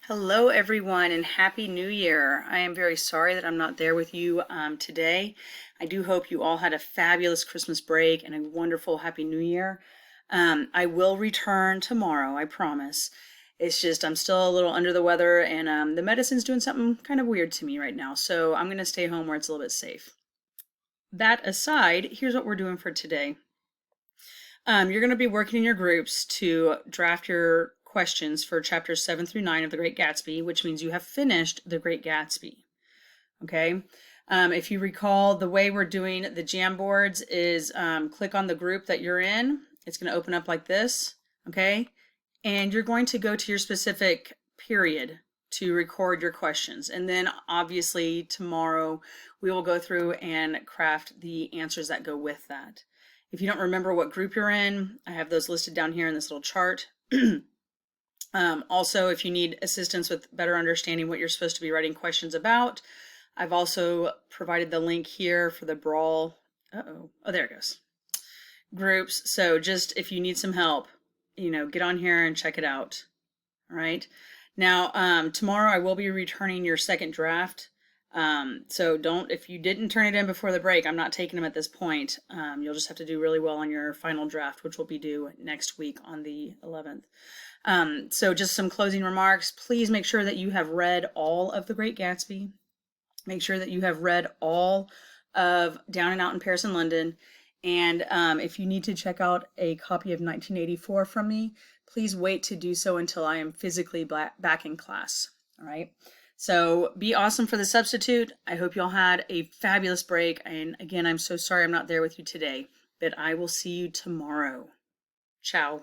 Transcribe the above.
Hello, everyone, and Happy New Year. I am very sorry that I'm not there with you today. I do hope you all had a fabulous Christmas break and a wonderful Happy New Year. I will return tomorrow, I promise. It's just I'm still a little under the weather, and the medicine's doing something kind of weird to me right now, so I'm going to stay home where it's a little bit safe. That aside, here's what we're doing for today. You're going to be working in your groups to draft your questions for chapters 7 through 9 of The Great Gatsby, which means you have finished The Great Gatsby. Okay. If you recall, the way we're doing the Jamboards is click on the group that you're in. It's going to open up like this. Okay. And you're going to go to your specific period to record your questions. And then obviously tomorrow we will go through and craft the answers that go with that. If you don't remember what group you're in, I have those listed down here in this little chart. Also, if you need assistance with better understanding what you're supposed to be writing questions about, I've also provided the link here for the Brawl. Oh, there it goes. Groups. So just if you need some help, get on here and check it out. All right. Now, tomorrow I will be returning your second draft. So if you didn't turn it in before the break, I'm not taking them at this point. You'll just have to do really well on your final draft, which will be due next week on the 11th. So just some closing remarks. Please make sure that you have read all of The Great Gatsby. Make sure that you have read all of Down and Out in Paris and London. And if you need to check out a copy of 1984 from me, please wait to do so until I am physically back in class. All right. So be awesome for the substitute. I hope y'all had a fabulous break. And again, I'm so sorry I'm not there with you today, but I will see you tomorrow. Ciao.